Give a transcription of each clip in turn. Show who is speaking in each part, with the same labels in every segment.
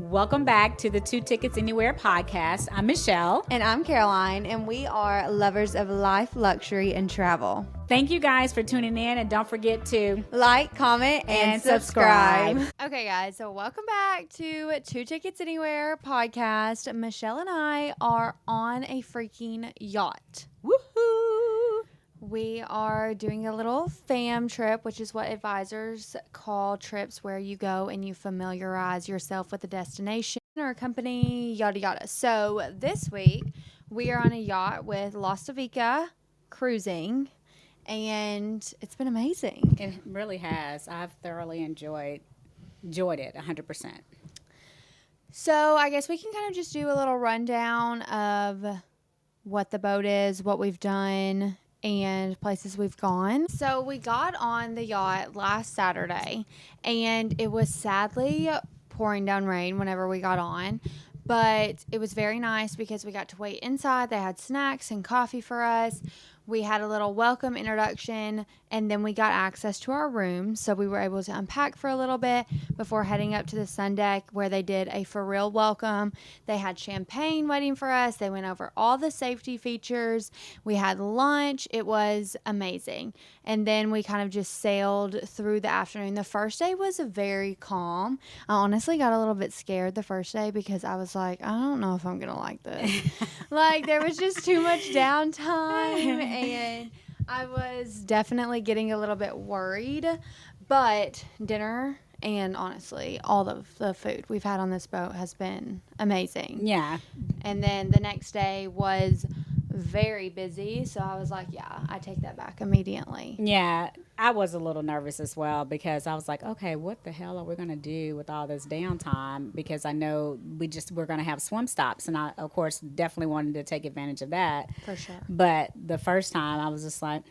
Speaker 1: Welcome back to the Two Tickets Anywhere podcast. I'm Michelle.
Speaker 2: And I'm Caroline, and we are lovers of life, luxury, and travel.
Speaker 1: Thank you guys for tuning in, and don't forget to
Speaker 2: like, comment, and subscribe. Okay, guys, so welcome back to Two Tickets Anywhere podcast. Michelle and I are on a freaking yacht.
Speaker 1: Woohoo!
Speaker 2: We are doing a little fam trip, which is what advisors call trips where you go and you familiarize yourself with the destination or a company, yada yada. So this week we are on a yacht with Lastavica Cruising, and it's been amazing.
Speaker 1: It really has. I've thoroughly enjoyed it 100%.
Speaker 2: So I guess we can kind of just do a little rundown of what the boat is, what we've done, and places we've gone. So we got on the yacht last Saturday, and it was sadly pouring down rain whenever we got on, but it was very nice because we got to wait inside. They had snacks and coffee for us. We had a little welcome introduction, and then we got access to our room, so we were able to unpack for a little bit before heading up to the sun deck where they did a for real welcome. They had champagne waiting for us. They went over all the safety features. We had lunch. It was amazing. And then we kind of just sailed through the afternoon. The first day was very calm. I honestly got a little bit scared the first day because I was like, I don't know if I'm going to like this. Like, there was just too much downtime, and I was definitely getting a little bit worried. But dinner and honestly, all of the food we've had on this boat has been amazing.
Speaker 1: Yeah.
Speaker 2: And then the next day was very busy, so I was like, yeah, I take that back immediately.
Speaker 1: Yeah, I was a little nervous as well because I was like, okay, what the hell are we going to do with all this downtime? Because I know we're going to have swim stops, and I, of course, definitely wanted to take advantage of that.
Speaker 2: For sure.
Speaker 1: But the first time I was just like,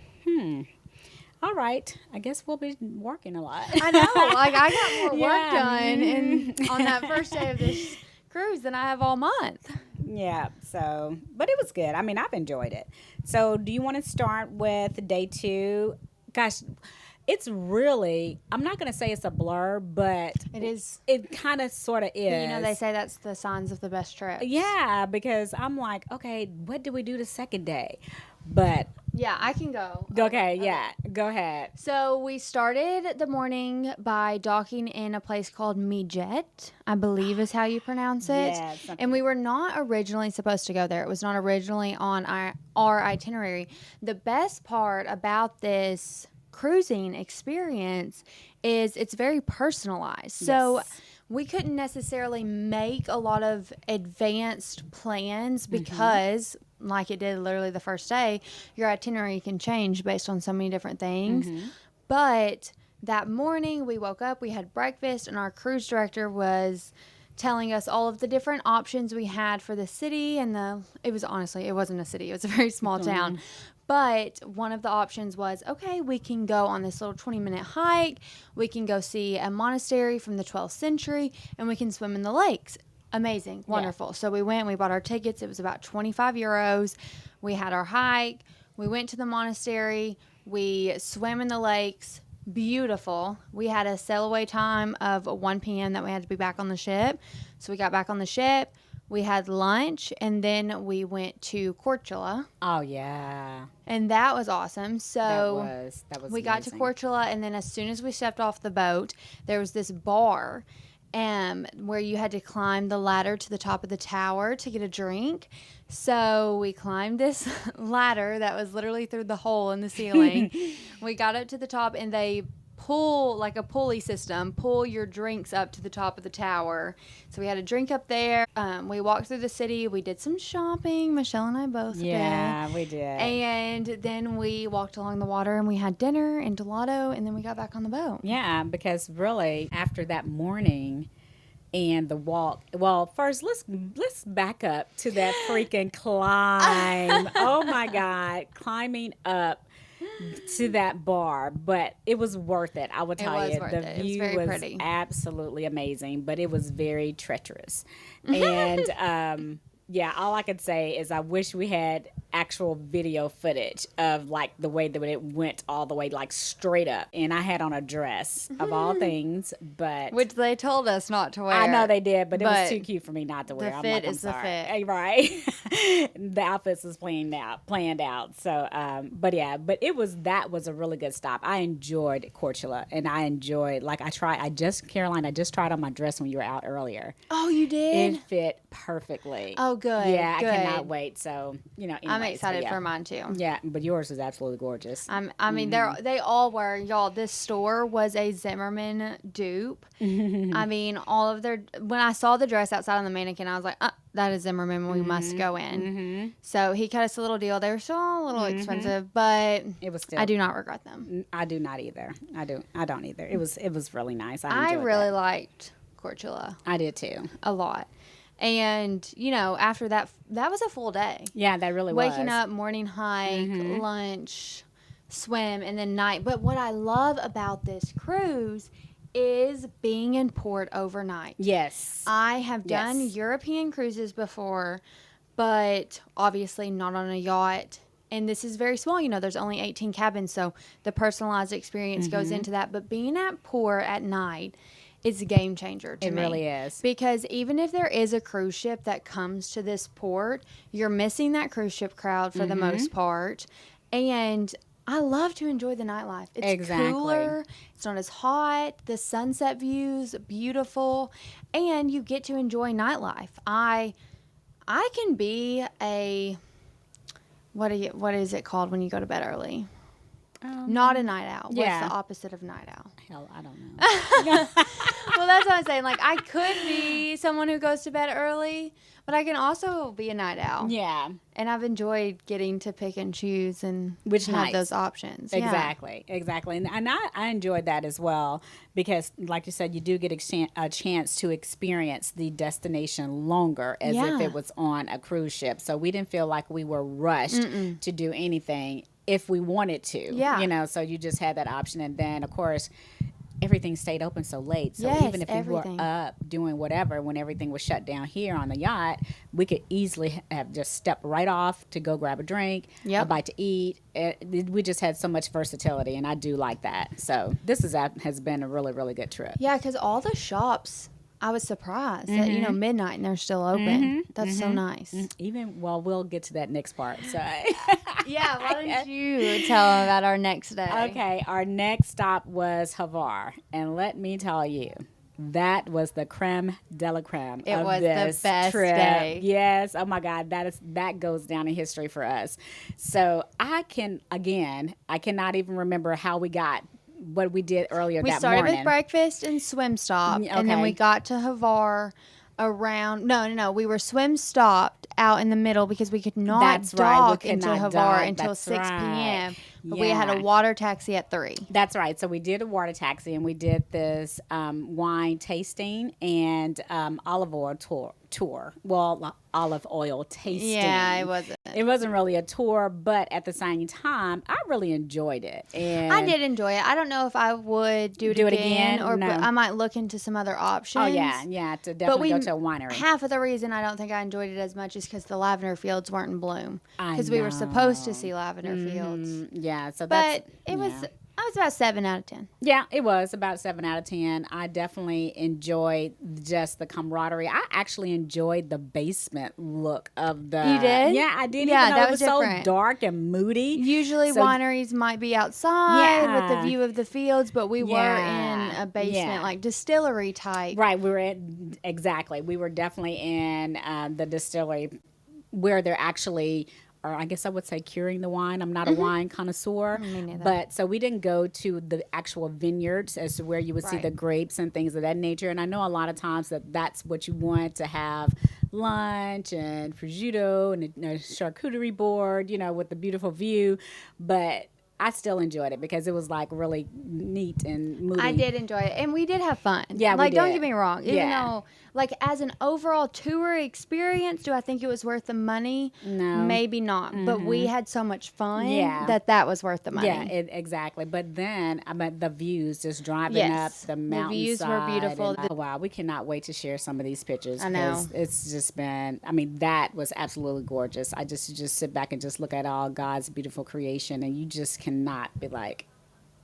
Speaker 1: all right, I guess we'll be working a lot.
Speaker 2: I know, like I got more work
Speaker 1: Yeah.
Speaker 2: done on that first day of this cruise than I have all month.
Speaker 1: Yeah, so, but it was good. I mean, I've enjoyed it. So, do you want to start with day 2? Gosh, it's really, I'm not going to say it's a blur, but
Speaker 2: It is.
Speaker 1: It kind of sort of is.
Speaker 2: You know, they say that's the signs of the best trip.
Speaker 1: Yeah, because I'm like, okay, what do we do the second day? But
Speaker 2: Yeah, I can go.
Speaker 1: okay, yeah, go ahead.
Speaker 2: So we started the morning by docking in a place called Mijet, I believe is how you pronounce it.
Speaker 1: Yeah, something-
Speaker 2: And we were not originally supposed to go there. It was not originally on our itinerary. The best part about this cruising experience is it's very personalized. So
Speaker 1: Yes.
Speaker 2: we couldn't necessarily make a lot of advanced plans because, like it did literally the first day, your itinerary can change based on so many different things. But that morning we woke up, we had breakfast, and our cruise director was telling us all of the different options we had for the city. And it wasn't a city, it was a very small town. But one of the options was, okay, we can go on this little 20-minute hike. We can go see a monastery from the 12th century, and we can swim in the lakes. Amazing. Wonderful. Yeah. So we went, we bought our tickets. It was about 25 euros. We had our hike. We went to the monastery. We swam in the lakes. Beautiful. We had a sail away time of 1 p.m. that we had to be back on the ship. So we got back on the ship. We had lunch, and then we went to Korčula.
Speaker 1: Oh, yeah.
Speaker 2: And that was awesome. So
Speaker 1: that was
Speaker 2: we got to
Speaker 1: amazing.
Speaker 2: Korčula, and then as soon as we stepped off the boat, there was this bar where you had to climb the ladder to the top of the tower to get a drink. So we climbed this ladder that was literally through the hole in the ceiling. We got up to the top, and they pull, like a pulley system, pull your drinks up to the top of the tower. So we had a drink up there. We walked through the city. We did some shopping. Michelle and I both did.
Speaker 1: Yeah, we did.
Speaker 2: And then we walked along the water, and we had dinner and gelato, and then we got back on the boat.
Speaker 1: Yeah, because really after that morning and the walk, well, first let's back up to that freaking climb. Oh my God, climbing up to that bar, but it was worth it. I will tell you, the view was
Speaker 2: pretty.
Speaker 1: Absolutely amazing, but it was very treacherous. And yeah, all I could say is I wish we had actual video footage of like the way that it went all the way like straight up, and I had on a dress of all things, but
Speaker 2: Which they told us not to wear.
Speaker 1: I know they did, but it was
Speaker 2: But
Speaker 1: too cute for me not to wear.
Speaker 2: the
Speaker 1: I'm
Speaker 2: fit
Speaker 1: like, I'm
Speaker 2: is the
Speaker 1: sorry.
Speaker 2: fit.
Speaker 1: Hey, right. The outfits was planned out. So, but yeah, but that was a really good stop. I enjoyed Coachella, and I enjoyed, like, Caroline, I just tried on my dress when you were out earlier.
Speaker 2: Oh, you did?
Speaker 1: It fit perfectly.
Speaker 2: Oh, good.
Speaker 1: Yeah,
Speaker 2: good.
Speaker 1: I cannot wait. So, anyways,
Speaker 2: I'm
Speaker 1: but
Speaker 2: excited
Speaker 1: yeah.
Speaker 2: for mine too.
Speaker 1: Yeah, but yours was absolutely gorgeous.
Speaker 2: I mean, they all were, y'all. This store was a Zimmerman dupe. I mean, all of their. When I saw the dress outside on the mannequin, I was like, that is Zimmerman. We must go in. So he cut us a little deal. They were still a little expensive, but
Speaker 1: It was still.
Speaker 2: I do not regret them.
Speaker 1: I do not either. I don't either. It was really nice.
Speaker 2: I
Speaker 1: enjoyed
Speaker 2: really
Speaker 1: that.
Speaker 2: liked Coachella
Speaker 1: I did too.
Speaker 2: a lot. And, after that was a full day.
Speaker 1: Yeah, that really was.
Speaker 2: Waking up, morning hike, lunch, swim, and then night. But what I love about this cruise is being in port overnight.
Speaker 1: Yes.
Speaker 2: I have done
Speaker 1: Yes.
Speaker 2: European cruises before, but obviously not on a yacht. And this is very small. There's only 18 cabins, so the personalized experience goes into that. But being at port at night is a game changer to me.
Speaker 1: It really is.
Speaker 2: Because even if there is a cruise ship that comes to this port, you're missing that cruise ship crowd for the most part. And I love to enjoy the nightlife. It's
Speaker 1: Exactly.
Speaker 2: cooler. It's not as hot. The sunset views beautiful, and you get to enjoy nightlife. I can be a what is it called when you go to bed early? Not a night owl.
Speaker 1: yeah.
Speaker 2: What's the opposite of night owl?
Speaker 1: Hell, I don't know.
Speaker 2: Well, that's what I'm saying. Like, I could be someone who goes to bed early, but I can also be a night owl.
Speaker 1: Yeah.
Speaker 2: And I've enjoyed getting to pick and choose and
Speaker 1: Which
Speaker 2: have
Speaker 1: nights.
Speaker 2: those options. Yeah.
Speaker 1: Exactly. And I enjoyed that as well because, like you said, you do get a chance to experience the destination longer as if
Speaker 2: Yeah.
Speaker 1: it was on a cruise ship. So we didn't feel like we were rushed to do anything if we wanted to.
Speaker 2: Yeah.
Speaker 1: So you just had that option. And then, of course, everything stayed open so late. So
Speaker 2: Yes,
Speaker 1: even if
Speaker 2: everything.
Speaker 1: we were up doing whatever when everything was shut down here on the yacht, we could easily have just stepped right off to go grab a drink,
Speaker 2: Yep.
Speaker 1: a bite to eat. We just had so much versatility, and I do like that. So this has been a really, really good trip.
Speaker 2: Yeah, because all the shops, I was surprised that, midnight and they're still open. That's so nice.
Speaker 1: We'll get to that next part. So
Speaker 2: Yeah, why don't you tell them about our next day?
Speaker 1: okay, our next stop was Havar, and let me tell you, that was the creme de la creme.
Speaker 2: It
Speaker 1: of
Speaker 2: was the
Speaker 1: this
Speaker 2: best
Speaker 1: trip.
Speaker 2: day.
Speaker 1: Yes. Oh my God, that goes down in history for us. So I cannot even remember how we got what we did earlier
Speaker 2: We
Speaker 1: that
Speaker 2: started
Speaker 1: morning.
Speaker 2: with breakfast and swim stop, and then
Speaker 1: okay.
Speaker 2: we got to Havar around. No. We were swim stopped out in the middle because we could not
Speaker 1: That's right, we
Speaker 2: dock
Speaker 1: could
Speaker 2: into
Speaker 1: not
Speaker 2: Havar
Speaker 1: dock.
Speaker 2: until
Speaker 1: That's
Speaker 2: 6 p.m.
Speaker 1: right.
Speaker 2: But we had a
Speaker 1: Yeah.
Speaker 2: water taxi at 3.
Speaker 1: That's right. So we did a water taxi, and we did this wine tasting and olive oil tour. Well, olive oil tasting.
Speaker 2: Yeah, it wasn't.
Speaker 1: It wasn't really a tour, but at the same time, I really enjoyed it. And
Speaker 2: I did enjoy it. I don't know if I would do it again, or
Speaker 1: No.
Speaker 2: but I might look into some other options.
Speaker 1: Oh yeah, to definitely go to a winery.
Speaker 2: Half of the reason I don't think I enjoyed it as much is because the lavender fields weren't in bloom.
Speaker 1: I
Speaker 2: Because we were supposed to
Speaker 1: know.
Speaker 2: see lavender fields.
Speaker 1: Yeah, so
Speaker 2: But
Speaker 1: that's
Speaker 2: it was,
Speaker 1: yeah.
Speaker 2: I was about 7 out of 10.
Speaker 1: Yeah, it was about 7 out of 10. I definitely enjoyed just the camaraderie. I actually enjoyed the basement look of the.
Speaker 2: You did?
Speaker 1: Yeah, I did.
Speaker 2: Yeah,
Speaker 1: even though
Speaker 2: that
Speaker 1: it
Speaker 2: was
Speaker 1: was so
Speaker 2: different.
Speaker 1: dark and moody.
Speaker 2: Usually
Speaker 1: So-
Speaker 2: wineries might be outside with the
Speaker 1: Yeah.
Speaker 2: view of the fields, but we were
Speaker 1: Yeah.
Speaker 2: in a basement,
Speaker 1: Yeah.
Speaker 2: like distillery type.
Speaker 1: Right, we were in exactly. We were definitely in the distillery where they're actually, or I guess I would say, curing the wine. I'm not a wine connoisseur,
Speaker 2: Me neither.
Speaker 1: but so we didn't go to the actual vineyards as to where you would see
Speaker 2: Right.
Speaker 1: the grapes and things of that nature. And I know a lot of times that's what you want to have lunch and prosciutto and a charcuterie board, with the beautiful view, but I still enjoyed it because it was like really neat and moody.
Speaker 2: I did enjoy it, and we did have fun.
Speaker 1: Yeah, we
Speaker 2: like don't
Speaker 1: did.
Speaker 2: get me wrong. Even
Speaker 1: Yeah.
Speaker 2: though, like as an overall tour experience, do I think it was worth the money?
Speaker 1: No.
Speaker 2: Maybe not. But we had so much fun
Speaker 1: Yeah.
Speaker 2: that was worth the money.
Speaker 1: Yeah, exactly. But then, I mean, the views, just driving
Speaker 2: Yes.
Speaker 1: up the
Speaker 2: The
Speaker 1: mountainside.
Speaker 2: views were beautiful.
Speaker 1: And, oh, wow, we cannot wait to share some of these pictures.
Speaker 2: I know.
Speaker 1: 'cause it's just been, I mean, that was absolutely gorgeous. I just sit back and just look at all God's beautiful creation, and you just cannot be like,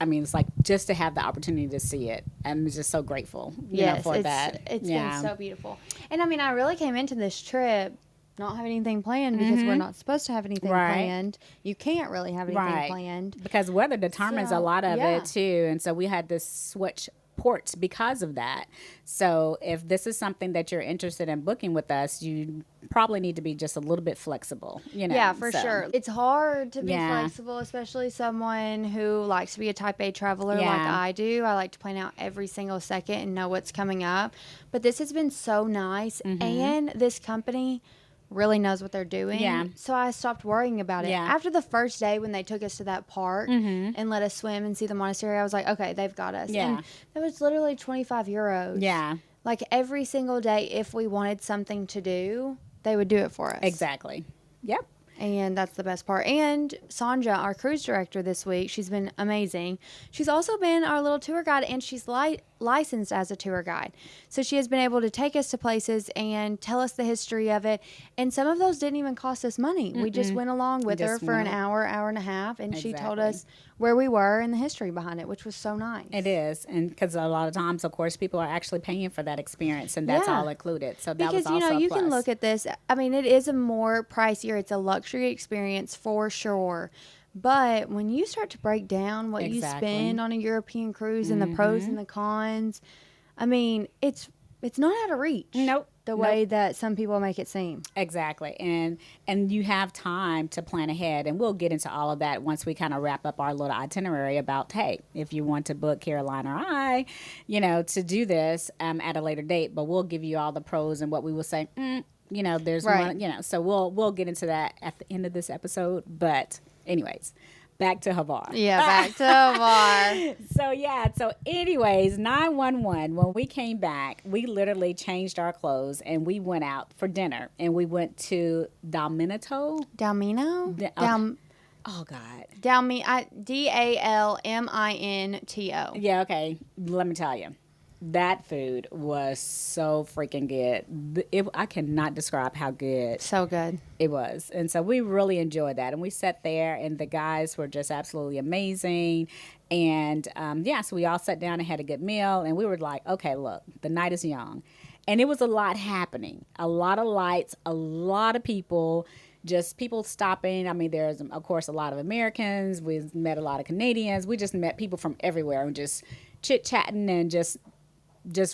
Speaker 1: I mean, it's like just to have the opportunity to see it. I'm just so grateful, for that.
Speaker 2: It's been so beautiful. And I mean, I really came into this trip not having anything planned because we're not supposed to have anything
Speaker 1: Right.
Speaker 2: planned. You can't really have anything planned.
Speaker 1: Because weather determines a
Speaker 2: So,
Speaker 1: lot of
Speaker 2: yeah.
Speaker 1: it too, and so we had to switch ports because of that. So if this is something that you're interested in booking with us, you probably need to be just a little bit flexible.
Speaker 2: Yeah, for
Speaker 1: so.
Speaker 2: sure. It's hard to be
Speaker 1: Yeah.
Speaker 2: flexible, especially someone who likes to be a type A traveler like
Speaker 1: Yeah.
Speaker 2: I do. I like to plan out every single second and know what's coming up. But this has been so nice, and this company really knows what they're doing.
Speaker 1: Yeah.
Speaker 2: So I stopped worrying about it.
Speaker 1: Yeah.
Speaker 2: After the first day when they took us to that park and let us swim and see the monastery, I was like, okay, they've got us.
Speaker 1: Yeah.
Speaker 2: And that was literally 25 euros.
Speaker 1: Yeah,
Speaker 2: Like every single day, if we wanted something to do, they would do it for us.
Speaker 1: exactly. Yep.
Speaker 2: And that's the best part. And Sandra, our cruise director this week, she's been amazing. She's also been our little tour guide, and she's licensed as a tour guide. So she has been able to take us to places and tell us the history of it. And some of those didn't even cost us money. We just went along with her
Speaker 1: Just
Speaker 2: for an
Speaker 1: went
Speaker 2: hour, hour and a half, and she told
Speaker 1: Exactly.
Speaker 2: us where we were and the history behind it, which was so nice.
Speaker 1: It is, and because a lot of times, of course, people are actually paying for that experience, and that's
Speaker 2: Yeah.
Speaker 1: all included. So that
Speaker 2: Because
Speaker 1: was also
Speaker 2: you
Speaker 1: a plus.
Speaker 2: can look at this. I mean, it is a more pricier. It's a luxury experience for sure. But when you start to break down what you
Speaker 1: Exactly.
Speaker 2: spend on a European cruise and the pros and the cons, I mean, it's not out of reach.
Speaker 1: Nope.
Speaker 2: The way that some people make it seem.
Speaker 1: Exactly. And you have time to plan ahead, and we'll get into all of that once we kind of wrap up our little itinerary about, hey, if you want to book Caroline or I, to do this at a later date, but we'll give you all the pros and what we will say, there's
Speaker 2: Right.
Speaker 1: one, so we'll get into that at the end of this episode. But anyways, back to Havar.
Speaker 2: Yeah, back to bar.
Speaker 1: So anyways, 911, when we came back, we literally changed our clothes and we went out for dinner, and we went to Dalminato.
Speaker 2: Dalmino?
Speaker 1: Oh God.
Speaker 2: Dalminto.
Speaker 1: Yeah, okay. Let me tell you. That food was so freaking good. I cannot describe how good
Speaker 2: So good.
Speaker 1: it was. And so we really enjoyed that. And we sat there, and the guys were just absolutely amazing. And so we all sat down and had a good meal. And we were like, okay, look, the night is young. And it was a lot happening. A lot of lights, a lot of people, just people stopping. I mean, there's, of course, a lot of Americans. We met a lot of Canadians. We just met people from everywhere and just chit-chatting and just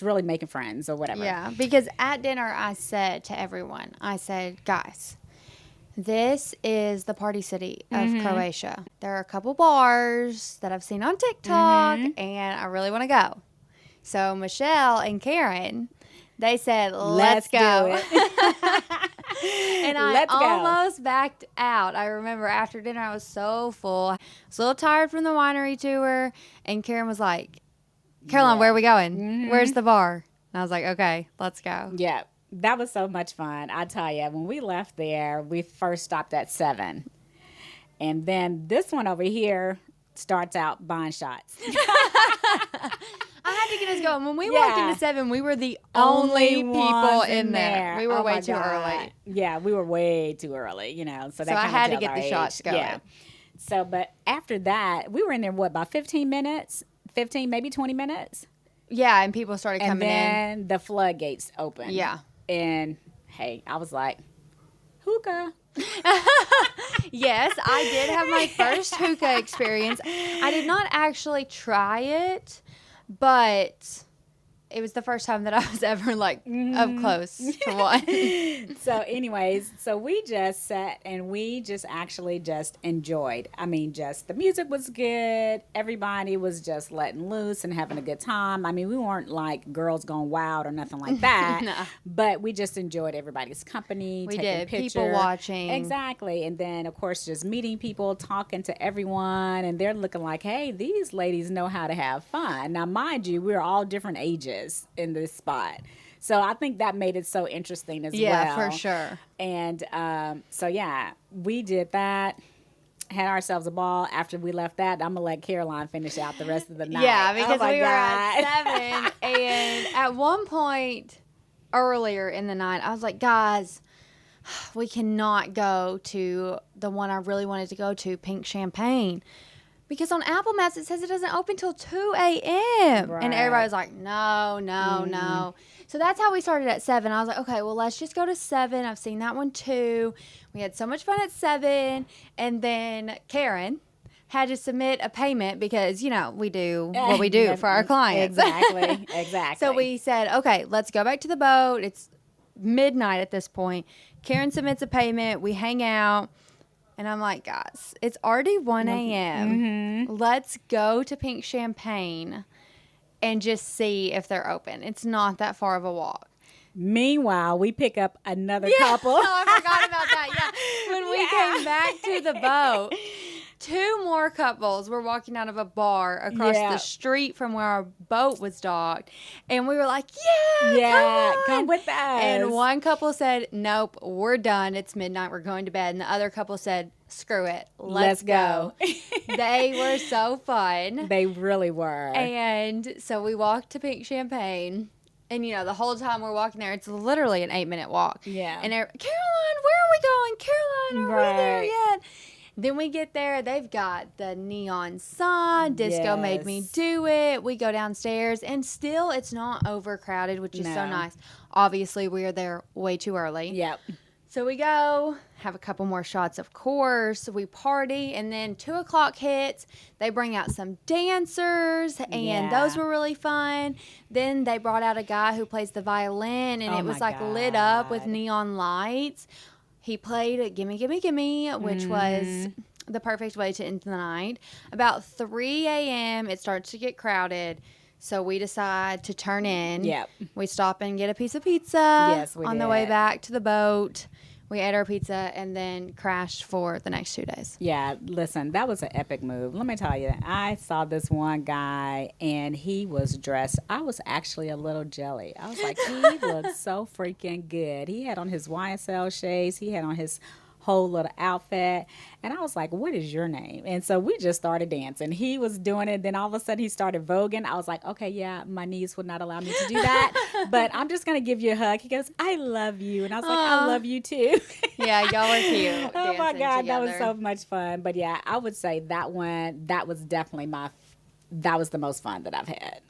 Speaker 1: really making friends or whatever.
Speaker 2: Yeah, because at dinner I said to everyone, guys, this is the party city of Croatia. There are a couple bars that I've seen on TikTok, and I really want to go. So Michelle and Karen, they said, let's go.
Speaker 1: do it.
Speaker 2: And I
Speaker 1: Let's go.
Speaker 2: almost backed out. I remember after dinner I was so full. I was a little tired from the winery tour, and Karen was like, Caroline, where are we going? Where's the bar? And I was like, okay, let's go.
Speaker 1: Yeah, that was so much fun. I tell you, when we left there, we first stopped at 7. And then this one over here starts out buying shots.
Speaker 2: I had to get us going. When we walked
Speaker 1: Yeah.
Speaker 2: into 7, we were the only people
Speaker 1: ones
Speaker 2: in there. We were
Speaker 1: Oh
Speaker 2: way
Speaker 1: my
Speaker 2: too
Speaker 1: God.
Speaker 2: early.
Speaker 1: Yeah, we were way too early, So that
Speaker 2: I
Speaker 1: kinda
Speaker 2: had to
Speaker 1: tells
Speaker 2: get
Speaker 1: our
Speaker 2: the shots
Speaker 1: age.
Speaker 2: going.
Speaker 1: Yeah. So, but after that, we were in there, about 15 minutes? 15, maybe 20 minutes?
Speaker 2: Yeah, and people started
Speaker 1: And
Speaker 2: coming in.
Speaker 1: then the floodgates opened.
Speaker 2: Yeah.
Speaker 1: And, hey, I was like, hookah.
Speaker 2: Yes, I did have my first hookah experience. I did not actually try it, but it was the first time that I was ever like up close to one.
Speaker 1: So anyways, so we just sat and we just actually just enjoyed. I mean, just the music was good. Everybody was just letting loose and having a good time. I mean, we weren't like girls going wild or nothing like that.
Speaker 2: No.
Speaker 1: But we just enjoyed everybody's company,
Speaker 2: We
Speaker 1: taking
Speaker 2: did.
Speaker 1: pictures.
Speaker 2: People watching.
Speaker 1: Exactly. And then of course just meeting people, talking to everyone, and they're looking like, hey, these ladies know how to have fun. Now mind you, we're all different ages in this spot. So I think that made it so interesting as well.
Speaker 2: Yeah, for sure.
Speaker 1: And so, yeah, we did that, had ourselves a ball. After we left that, I'm going to let Caroline finish out the rest of the night.
Speaker 2: Yeah, because
Speaker 1: oh
Speaker 2: we were
Speaker 1: God.
Speaker 2: at 7. And at one point earlier in the night, I was like, guys, we cannot go to the one I really wanted to go to, Pink Champagne. Because on Apple Maps, it says it doesn't open till 2 a.m.
Speaker 1: Right.
Speaker 2: And everybody was like, no. So that's how we started at 7. I was like, okay, well, let's just go to 7. I've seen that one too. We had so much fun at 7. And then Karen had to submit a payment because, we do what we do for our clients.
Speaker 1: Exactly.
Speaker 2: So we said, okay, let's go back to the boat. It's midnight at this point. Karen submits a payment. We hang out. And I'm like, guys, it's already 1 a.m.
Speaker 1: Mm-hmm.
Speaker 2: Let's go to Pink Champagne and just see if they're open. It's not that far of a walk.
Speaker 1: Meanwhile, we pick up another couple.
Speaker 2: Oh, I forgot about that. Yeah. When we came back to the boat, 2 more couples were walking out of a bar across the street from where our boat was docked. And we were like,
Speaker 1: come with us.
Speaker 2: And one couple said, nope, we're done. It's midnight. We're going to bed. And the other couple said, screw it. Let's go. They were so fun.
Speaker 1: They really were.
Speaker 2: And so we walked to Pink Champagne. And, the whole time we're walking there, it's literally an 8-minute walk.
Speaker 1: Yeah.
Speaker 2: And Caroline, where are we going? Caroline, are we there yet? Then we get there. They've got the neon sign. Disco made me do it. We go downstairs. And still, it's not overcrowded, which is so nice. Obviously, we are there way too early.
Speaker 1: Yep.
Speaker 2: So we go, have a couple more shots, of course. We party. And then 2 o'clock hits. They bring out some dancers. And those were really fun. Then they brought out a guy who plays the violin. And it was like lit up with neon lights. He played Gimme, Gimme, Gimme, which was the perfect way to end the night. About 3 a.m., it starts to get crowded. So we decide to turn in.
Speaker 1: Yep.
Speaker 2: We stop and get a piece of pizza.
Speaker 1: Yes, we
Speaker 2: on
Speaker 1: did.
Speaker 2: the way back to the boat. We ate our pizza and then crashed for the next 2 days.
Speaker 1: Yeah, listen, that was an epic move. Let me tell you, I saw this one guy and he was dressed. I was actually a little jelly. I was like, he looked so freaking good. He had on his YSL shades. He had on his whole little outfit. And I was like, what is your name? And so we just started dancing. He was doing it. Then all of a sudden he started voguing. I was like, okay, yeah, my knees would not allow me to do that. But I'm just going to give you a hug. He goes, I love you. And I was like, I love you too.
Speaker 2: Yeah, y'all were cute.
Speaker 1: Oh my God,
Speaker 2: together.
Speaker 1: that was so much fun. But yeah, I would say that one, that was definitely that was the most fun that I've had.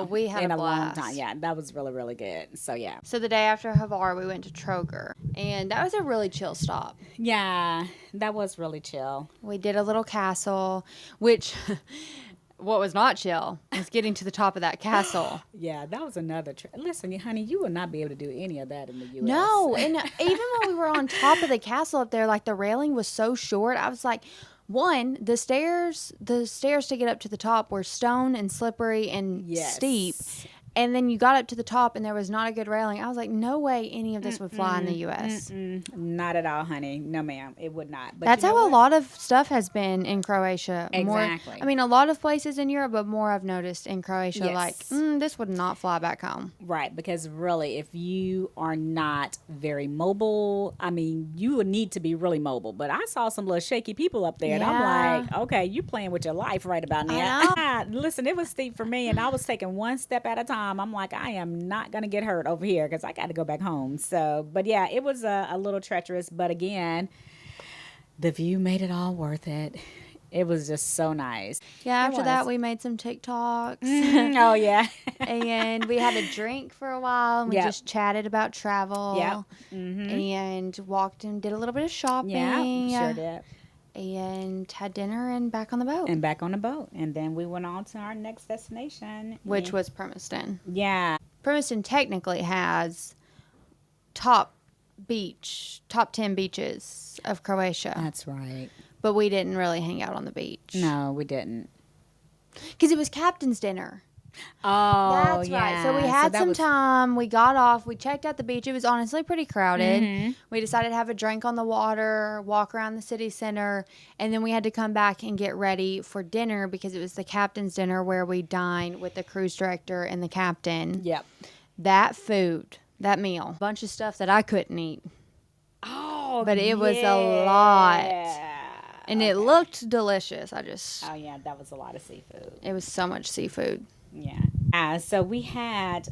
Speaker 2: We had
Speaker 1: in
Speaker 2: a
Speaker 1: long
Speaker 2: blast.
Speaker 1: time. Yeah, that was really, really good. So yeah.
Speaker 2: So the day after Havar, we went to Troger. And that was a really chill stop.
Speaker 1: Yeah, that was really chill.
Speaker 2: We did a little castle, which what was not chill was getting to the top of that castle.
Speaker 1: Yeah, that was another listen, honey, you would not be able to do any of that in the U.S.
Speaker 2: No, and even when we were on top of the castle up there, like the railing was so short, I was like, one, the stairs to get up to the top were stone and slippery and steep. And then you got up to the top and there was not a good railing. I was like, no way any of this would fly in the U.S.
Speaker 1: Not at all, honey. No, ma'am. It would not. But
Speaker 2: that's how a lot of stuff has been in Croatia.
Speaker 1: Exactly.
Speaker 2: More, I mean, a lot of places in Europe, but more I've noticed in Croatia, like, this would not fly back home.
Speaker 1: Right, because really, if you are not very mobile, I mean, you would need to be really mobile. But I saw some little shaky people up there, and I'm like, okay, you playing with your life right about now. Listen, it was steep for me, and I was taking one step at a time. I'm like, I am not going to get hurt over here because I got to go back home. So, but yeah, it was a little treacherous. But again, the view made it all worth it. It was just so nice.
Speaker 2: Yeah, after that, we made some TikToks.
Speaker 1: Oh, yeah.
Speaker 2: And we had a drink for a while. And we just chatted about travel.
Speaker 1: Yeah.
Speaker 2: And walked and did a little bit of shopping.
Speaker 1: Yeah, sure did.
Speaker 2: And had dinner and back on the boat.
Speaker 1: And back on the boat. And then we went on to our next destination.
Speaker 2: Which was Premiston.
Speaker 1: Yeah.
Speaker 2: Princeton technically has top 10 beaches of Croatia.
Speaker 1: That's right.
Speaker 2: But we didn't really hang out on the beach.
Speaker 1: No, we didn't.
Speaker 2: Because it was captain's dinner.
Speaker 1: Oh,
Speaker 2: That's
Speaker 1: yeah.
Speaker 2: right. So we had some time. We got off. We checked out the beach. It was honestly pretty crowded.
Speaker 1: Mm-hmm.
Speaker 2: We decided to have a drink on the water, walk around the city center, and then we had to come back and get ready for dinner because it was the captain's dinner where we dined with the cruise director and the captain.
Speaker 1: Yep.
Speaker 2: That food, that meal, a bunch of stuff that I couldn't eat.
Speaker 1: Oh,
Speaker 2: But it was a lot. And it looked delicious.
Speaker 1: Oh, yeah, that was a lot of seafood.
Speaker 2: It was so much seafood.
Speaker 1: Yeah. So we had,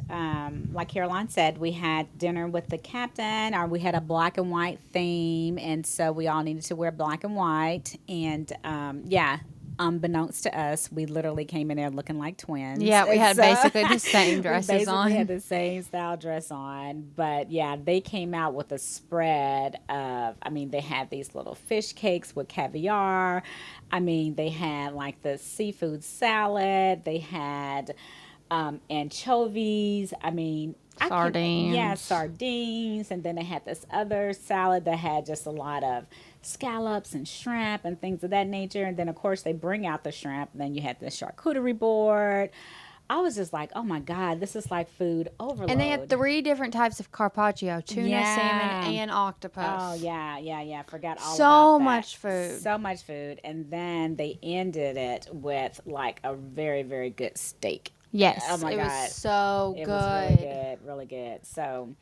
Speaker 1: like Caroline said, we had dinner with the captain, or we had a black and white theme. And so we all needed to wear black and white. And, unbeknownst to us, we literally came in there looking like twins.
Speaker 2: Yeah, we had basically the same dresses on.
Speaker 1: We had the same style dress on. But yeah, they came out with a spread of, they had these little fish cakes with caviar. They had like the seafood salad. They had anchovies.
Speaker 2: Sardines.
Speaker 1: Sardines. And then they had this other salad that had just a lot of scallops and shrimp and things of that nature. And then, of course, they bring out the shrimp. And then you had the charcuterie board. I was just like, oh, my God, this is like food overload.
Speaker 2: And they had 3 different types of carpaccio, tuna, salmon, and octopus.
Speaker 1: Oh, yeah. Forgot all about that.
Speaker 2: So much food.
Speaker 1: So much food. And then they ended it with like a very, very good steak.
Speaker 2: Yes.
Speaker 1: Oh, my God.
Speaker 2: Was so
Speaker 1: It
Speaker 2: good.
Speaker 1: was really good. Really good. So,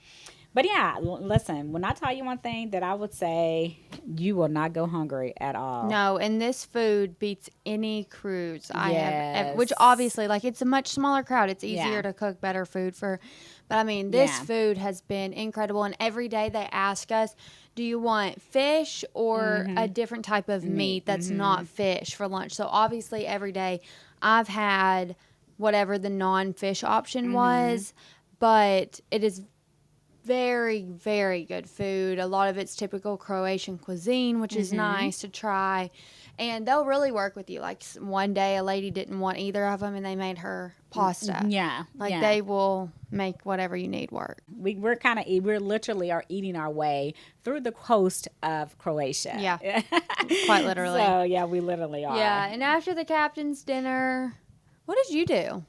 Speaker 1: but yeah, listen, when I tell you one thing that I would say, you will not go hungry at all.
Speaker 2: No, and this food beats any cruise I have
Speaker 1: Yes.
Speaker 2: which obviously, like, it's a much smaller crowd. It's easier
Speaker 1: Yeah.
Speaker 2: to cook better food for, but this
Speaker 1: Yeah.
Speaker 2: food has been incredible. And every day they ask us, do you want fish or a different type of meat that's not fish for lunch? So obviously every day I've had whatever the non-fish option was, but it is very, very good food. A lot of it's typical Croatian cuisine, which is nice to try. And they'll really work with you. Like one day a lady didn't want either of them and they made her pasta.
Speaker 1: Yeah.
Speaker 2: Like they will make whatever you need work.
Speaker 1: We're literally are eating our way through the coast of Croatia.
Speaker 2: Yeah. Quite literally.
Speaker 1: So yeah, we literally are.
Speaker 2: Yeah. And after the captain's dinner, what did you do?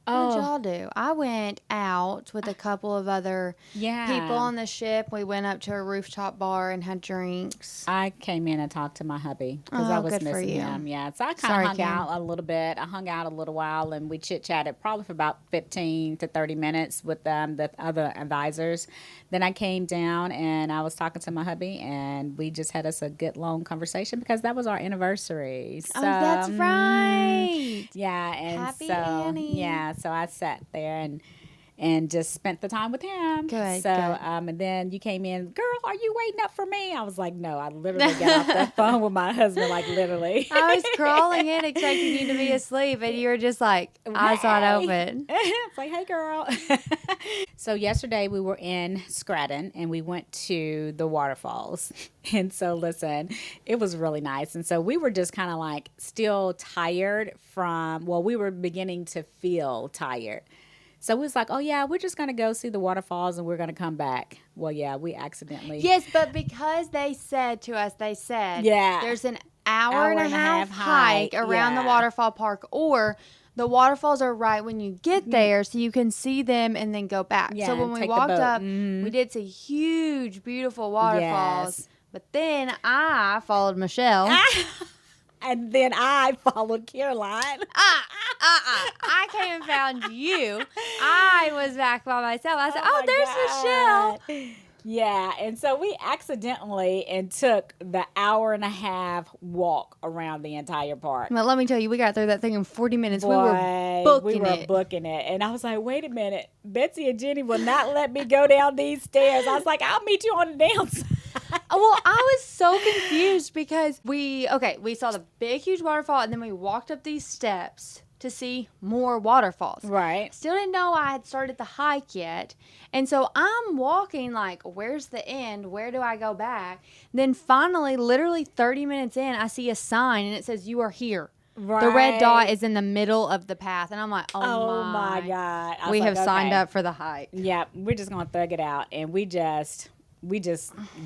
Speaker 2: What did y'all do? I went out with a couple of other people on the ship. We went up to a rooftop bar and had drinks.
Speaker 1: I came in and talked to my hubby because I was
Speaker 2: good for
Speaker 1: missing
Speaker 2: you.
Speaker 1: him. Yeah, so I kind of hung out a little bit. I hung out a little while and we chit-chatted probably for about 15 to 30 minutes with the other advisors. Then I came down and I was talking to my hubby and we just had us a good long conversation because that was our anniversary. So,
Speaker 2: that's right.
Speaker 1: Yeah, and
Speaker 2: Happy
Speaker 1: so
Speaker 2: Annie.
Speaker 1: yeah, so I sat there and just spent the time with him.
Speaker 2: Good,
Speaker 1: So,
Speaker 2: good.
Speaker 1: and then you came in, girl, are you waiting up for me? I was like, no, I literally got off the phone with my husband, like literally.
Speaker 2: I was crawling in expecting you to be asleep, and you were just like, eyes wide open.
Speaker 1: It's like, hey, girl. So yesterday we were in Scranton and we went to the waterfalls. And so, listen, it was really nice. And so we were just kind of like still tired we were beginning to feel tired. So we was like, oh, yeah, we're just going to go see the waterfalls and we're going to come back. Well, yeah, we accidentally.
Speaker 2: Yes, but because they said to us,
Speaker 1: Yeah.
Speaker 2: there's an hour and a half hike around the
Speaker 1: yeah.
Speaker 2: waterfall park, or the waterfalls are right when you get there so you can see them and then go back.
Speaker 1: Yeah,
Speaker 2: so when
Speaker 1: and
Speaker 2: we
Speaker 1: take the
Speaker 2: walked
Speaker 1: boat.
Speaker 2: up, we did see huge, beautiful waterfalls.
Speaker 1: Yes.
Speaker 2: But then I followed Michelle.
Speaker 1: And then I followed Caroline.
Speaker 2: I came and found you. I was back by myself. I said, oh, there's Michelle.
Speaker 1: Yeah, and so we accidentally took the hour and a half walk around the entire park.
Speaker 2: But let me tell you, we got through that thing in 40 minutes.
Speaker 1: Boy,
Speaker 2: we were booking it.
Speaker 1: And I was like, wait a minute. Betsy and Jenny will not let me go down these stairs. I was like, I'll meet you on the downside.
Speaker 2: Well, I was so confused because we saw the big, huge waterfall, and then we walked up these steps to see more waterfalls.
Speaker 1: Right.
Speaker 2: Still didn't know I had started the hike yet. And so I'm walking like, where's the end? Where do I go back? Then finally, literally 30 minutes in, I see a sign, and it says, you are here. The red dot
Speaker 1: Right.
Speaker 2: is in the middle of the path. And I'm like,
Speaker 1: Oh my God. I was
Speaker 2: We
Speaker 1: like,
Speaker 2: have signed
Speaker 1: okay.
Speaker 2: up for the hike.
Speaker 1: Yeah, we're just gonna thug it out, and we just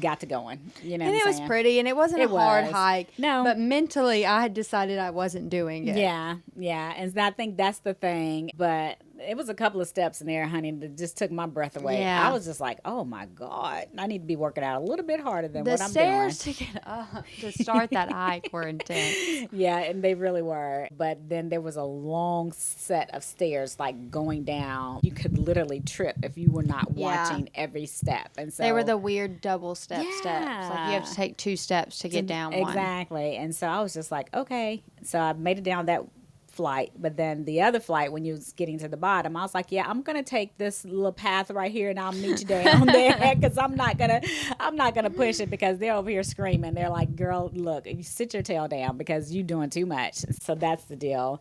Speaker 1: got to going. You know
Speaker 2: And
Speaker 1: what
Speaker 2: it
Speaker 1: I'm
Speaker 2: was
Speaker 1: saying?
Speaker 2: pretty, and it wasn't
Speaker 1: It
Speaker 2: a hard
Speaker 1: was.
Speaker 2: hike.
Speaker 1: No.
Speaker 2: But mentally, I had decided I wasn't doing it.
Speaker 1: Yeah, yeah, and I think that's the thing. But it was a couple of steps in there, honey, that just took my breath away. I
Speaker 2: Yeah.
Speaker 1: was just like, oh my God, I need to be working out a little bit harder than
Speaker 2: The
Speaker 1: what I'm doing.
Speaker 2: stairs to get up to start that hike were intense.
Speaker 1: Yeah, and they really were. But then there was a long set of stairs like going down. You could literally trip if you were not
Speaker 2: Yeah.
Speaker 1: watching every step. And so
Speaker 2: They were the weird double steps. Like you have to
Speaker 1: Yeah.
Speaker 2: take 2 steps to get down one.
Speaker 1: Exactly. And so I was just like, okay. So I made it down that flight, but then the other flight when you was getting to the bottom, I was like, yeah, I'm gonna take this little path right here and I'll meet you down there because I'm not gonna push it because they're over here screaming. They're like, girl, look, you sit your tail down because you're doing too much. So that's the deal.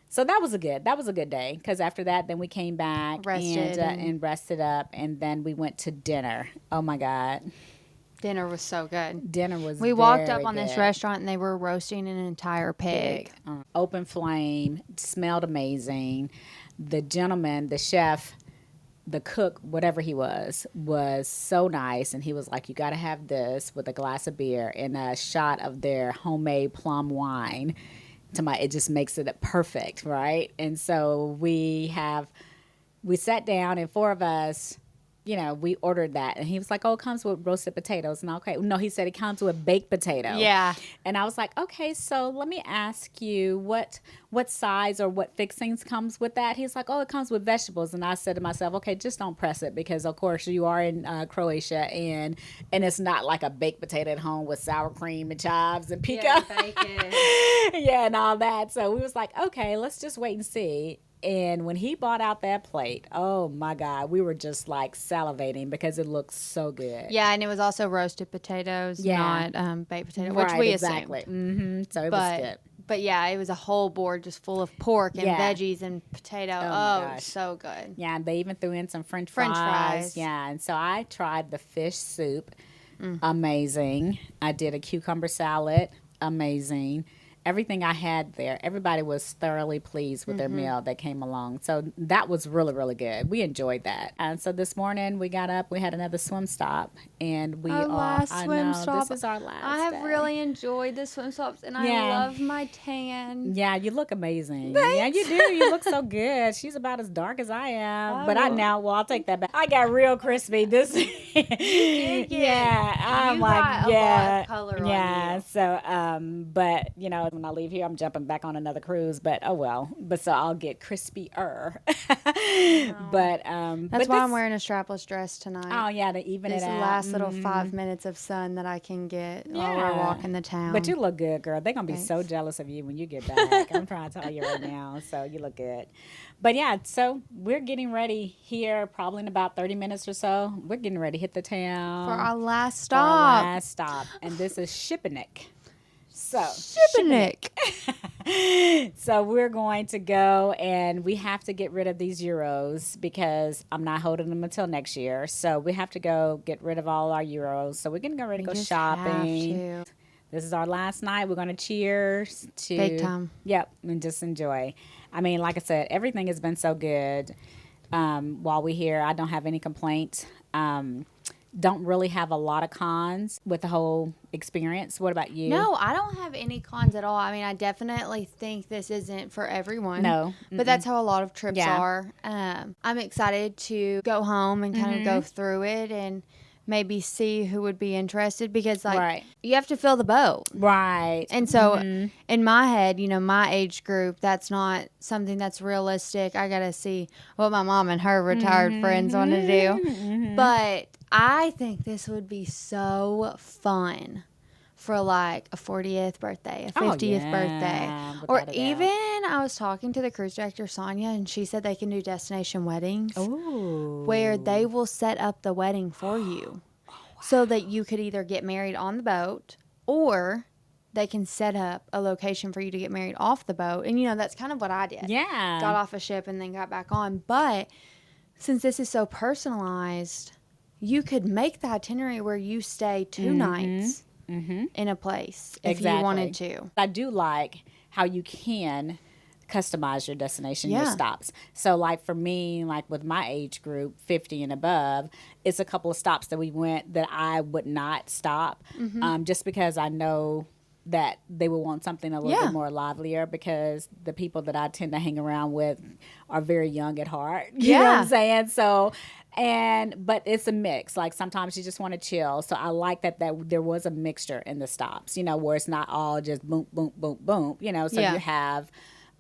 Speaker 1: So that was a good day because after that, then we came back
Speaker 2: Rested
Speaker 1: and rested up, and then we went to dinner. Oh my God,
Speaker 2: Dinner was so good.
Speaker 1: dinner was
Speaker 2: We walked up
Speaker 1: very
Speaker 2: on this
Speaker 1: good.
Speaker 2: restaurant and they were roasting an entire pig.
Speaker 1: Open flame, smelled amazing. The gentleman, the chef, the cook, whatever he was so nice. And he was like, you got to have this with a glass of beer and a shot of their homemade plum wine. It just makes it perfect, right? And so we sat down and four of us, we ordered that. And he was like, oh, it comes with roasted potatoes. And okay. No, he said it comes with baked potato.
Speaker 2: Yeah.
Speaker 1: And I was like, okay, so let me ask you what size or what fixings comes with that? He's like, oh, it comes with vegetables. And I said to myself, okay, just don't press it because, of course, you are in Croatia and it's not like a baked potato at home with sour cream and chives and pico.
Speaker 2: Yeah, bacon.
Speaker 1: Yeah, and all that. So we was like, okay, let's just wait and see. And when he brought out that plate, oh my God, we were just like salivating because it looked so good.
Speaker 2: Yeah, and it was also roasted potatoes,
Speaker 1: Yeah.
Speaker 2: not baked potato, which
Speaker 1: Right,
Speaker 2: we
Speaker 1: exactly.
Speaker 2: assumed.
Speaker 1: So it was good.
Speaker 2: But yeah, it was a whole board just full of pork and
Speaker 1: Yeah.
Speaker 2: veggies and potato.
Speaker 1: my
Speaker 2: Oh,
Speaker 1: gosh.
Speaker 2: so good.
Speaker 1: Yeah, and they even threw in some French
Speaker 2: French
Speaker 1: fries.
Speaker 2: fries.
Speaker 1: Yeah, and so I tried the fish soup. Amazing. I did a cucumber salad. Amazing. Everything I had there, everybody was thoroughly pleased with their meal that came along. So that was really, really good. We enjoyed that. And so this morning we got up, we had another swim stop, and
Speaker 2: Our last
Speaker 1: I
Speaker 2: swim
Speaker 1: know,
Speaker 2: stop.
Speaker 1: this is our last
Speaker 2: I have
Speaker 1: day.
Speaker 2: really enjoyed the swim stops, and
Speaker 1: Yeah.
Speaker 2: I love my tan.
Speaker 1: Yeah, you look amazing.
Speaker 2: Thanks.
Speaker 1: Yeah, you do. You look so good. She's about as dark as I am.
Speaker 2: Oh,
Speaker 1: But I'll take that back. I got real crispy. This, yeah, I'm
Speaker 2: You
Speaker 1: like,
Speaker 2: got a
Speaker 1: yeah,
Speaker 2: lot of color on
Speaker 1: yeah.
Speaker 2: you.
Speaker 1: So, but when I leave here, I'm jumping back on another cruise. But oh well. But so I'll get crispier. But
Speaker 2: That's
Speaker 1: but
Speaker 2: why I'm
Speaker 1: this-
Speaker 2: wearing a strapless dress tonight.
Speaker 1: Oh yeah, to even
Speaker 2: It's
Speaker 1: it
Speaker 2: the
Speaker 1: out.
Speaker 2: last little 5 minutes of sun that I can get while we're
Speaker 1: Yeah.
Speaker 2: walking the town.
Speaker 1: But you look good, girl. They're gonna be so
Speaker 2: Thanks.
Speaker 1: jealous of you when you get back. I'm trying to tell you right now. So you look good. But yeah, so we're getting ready here probably in about 30 minutes or so. We're getting ready to hit the town
Speaker 2: for our last
Speaker 1: for our
Speaker 2: stop.
Speaker 1: last stop. And this is Shippenik. So
Speaker 2: Shippenik.
Speaker 1: So we're going to go and we have to get rid of these euros because I'm not holding them until next year. So we have to go get rid of all our euros. So we're going to go ready to go
Speaker 2: Just
Speaker 1: shopping.
Speaker 2: have to.
Speaker 1: This is our last night. We're going to cheers to
Speaker 2: Big time.
Speaker 1: Yep, and just enjoy. I mean, like I said, everything has been so good. While we're here, I don't have any complaints. Don't really have a lot of cons with the whole experience. What about you?
Speaker 2: No, I don't have any cons at all. I mean, I definitely think this isn't for everyone.
Speaker 1: No.
Speaker 2: But that's how a lot of trips
Speaker 1: Yeah.
Speaker 2: are. I'm excited to go home and kind of go through it and maybe see who would be interested because, like,
Speaker 1: Right.
Speaker 2: you have to fill the boat.
Speaker 1: Right.
Speaker 2: And so in my head, my age group, that's not something that's realistic. I got to see what my mom and her retired friends want to do. But I think this would be so fun for like a 40th birthday, a 50th birthday. Or
Speaker 1: without a doubt.
Speaker 2: even I was talking to the cruise director, Sonia, and she said they can do destination weddings
Speaker 1: Ooh.
Speaker 2: where they will set up the wedding for you so that you could either get married on the boat or they can set up a location for you to get married off the boat. And, that's kind of what I did.
Speaker 1: Yeah.
Speaker 2: Got off a ship and then got back on. But since this is so personalized, you could make the itinerary where you stay 2 nights in a place if you wanted to.
Speaker 1: I do like how you can customize your destination, your
Speaker 2: Yeah.
Speaker 1: stops. So like for me, like with my age group, 50 and above, it's a couple of stops that we went that I would not stop, just because I know that they will want something a little
Speaker 2: Yeah.
Speaker 1: bit more livelier, because the people that I tend to hang around with are very young at heart. You know what
Speaker 2: Yeah.
Speaker 1: I'm saying? So, but it's a mix. Like sometimes you just want to chill. So I like that there was a mixture in the stops, where it's not all just boom, boom, boom, boom, so
Speaker 2: Yeah.
Speaker 1: you have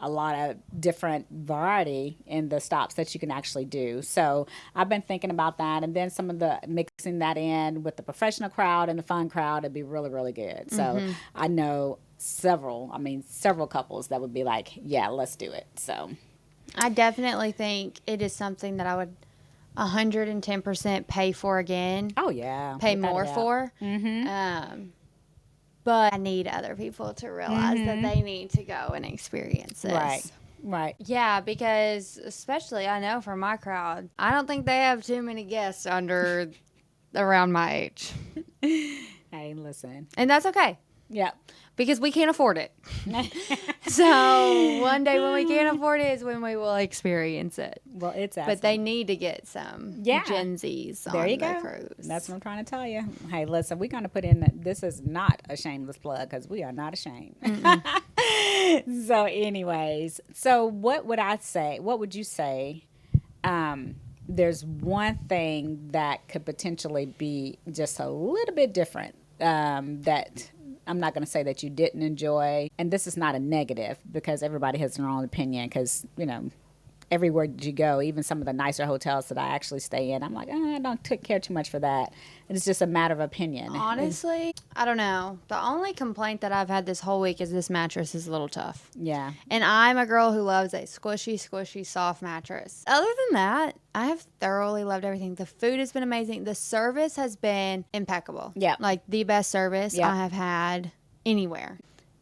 Speaker 1: a lot of different variety in the stops that you can actually do. So I've been thinking about that, and then some of the mixing that in with the professional crowd and the fun crowd, it'd be really, really good. So I know several couples that would be like, yeah, let's do it. So
Speaker 2: I definitely think it is something that I would 110% pay for again.
Speaker 1: oh yeah,
Speaker 2: Pay
Speaker 1: without a
Speaker 2: more
Speaker 1: doubt.
Speaker 2: for. But I need other people to realize that they need to go and experience this.
Speaker 1: Right.
Speaker 2: Yeah, because especially I know for my crowd, I don't think they have too many guests around my age.
Speaker 1: Hey, listen.
Speaker 2: And that's okay
Speaker 1: Yep.
Speaker 2: because we can't afford it. So one day when we can't afford it is when we will experience it.
Speaker 1: Well, it's
Speaker 2: But they need to get some
Speaker 1: Yeah.
Speaker 2: Gen Zs
Speaker 1: There
Speaker 2: on
Speaker 1: you
Speaker 2: the
Speaker 1: go.
Speaker 2: cruise.
Speaker 1: That's what I'm trying to tell you. Hey, listen, we're going to put in this is not a shameless plug, because we are not ashamed. So, anyways, so what would I say? What would you say? There's one thing that could potentially be just a little bit different, that I'm not going to say that you didn't enjoy. And this is not a negative, because everybody has their own opinion, because, everywhere you go, even some of the nicer hotels that I actually stay in, I'm like, I don't care too much for that. And it's just a matter of opinion.
Speaker 2: Honestly, I don't know. The only complaint that I've had this whole week is this mattress is a little tough.
Speaker 1: Yeah.
Speaker 2: And I'm a girl who loves a squishy, squishy, soft mattress. Other than that, I have thoroughly loved everything. The food has been amazing. The service has been impeccable.
Speaker 1: Yeah.
Speaker 2: Like the best service
Speaker 1: Yeah.
Speaker 2: I have had anywhere.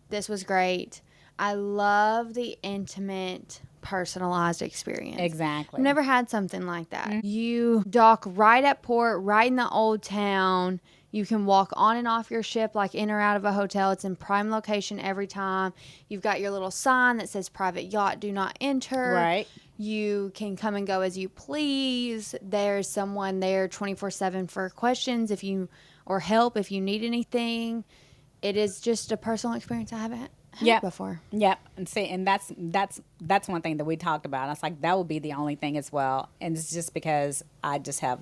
Speaker 2: This was great. I love the intimate, personalized experience.
Speaker 1: Exactly.
Speaker 2: I've never had something like that. You dock right at port, right in the old town. You can walk on and off your ship like in or out of a hotel. It's in prime location every time. You've got your little sign that says private yacht, do not enter.
Speaker 1: Right.
Speaker 2: You can come and go as you please. There's someone there 24/7 for questions or help if you need anything. It is just a personal experience I haven't had before.
Speaker 1: Yep. And see, and that's one thing that we talked about. I was like, that would be the only thing as well. And it's just because I just have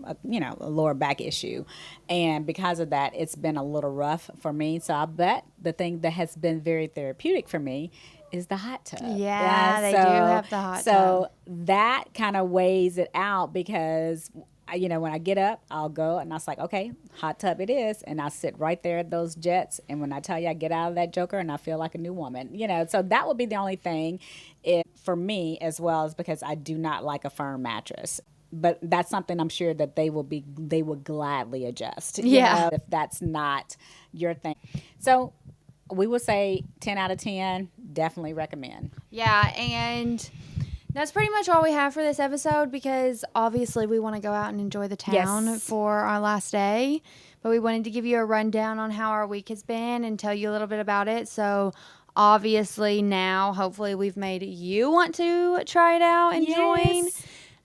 Speaker 1: a lower back issue, and because of that, it's been a little rough for me. So I bet the thing that has been very therapeutic for me is the hot tub.
Speaker 2: Yeah, they do have the hot tub.
Speaker 1: So that kind of weighs it out, because when I get up, I'll go and I was like, okay, hot tub it is. And I sit right there at those jets. And when I tell you, I get out of that joker and I feel like a new woman, so that would be the only thing for me, as well as because I do not like a firm mattress. But that's something I'm sure that they will gladly adjust. If that's not your thing. So we would say 10 out of 10, definitely recommend.
Speaker 2: Yeah, and that's pretty much all we have for this episode, because obviously we want to go out and enjoy the town for our last day. But we wanted to give you a rundown on how our week has been and tell you a little bit about it. So obviously now, hopefully we've made you want to try it out and join.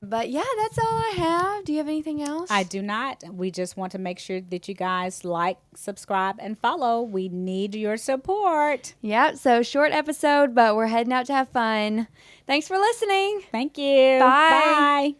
Speaker 2: But yeah, that's all I have. Do you have anything else?
Speaker 1: I do not. We just want to make sure that you guys like, subscribe, and follow. We need your support.
Speaker 2: Yep. So short episode, but we're heading out to have fun. Thanks for listening.
Speaker 1: Thank you.
Speaker 2: Bye.
Speaker 1: Bye.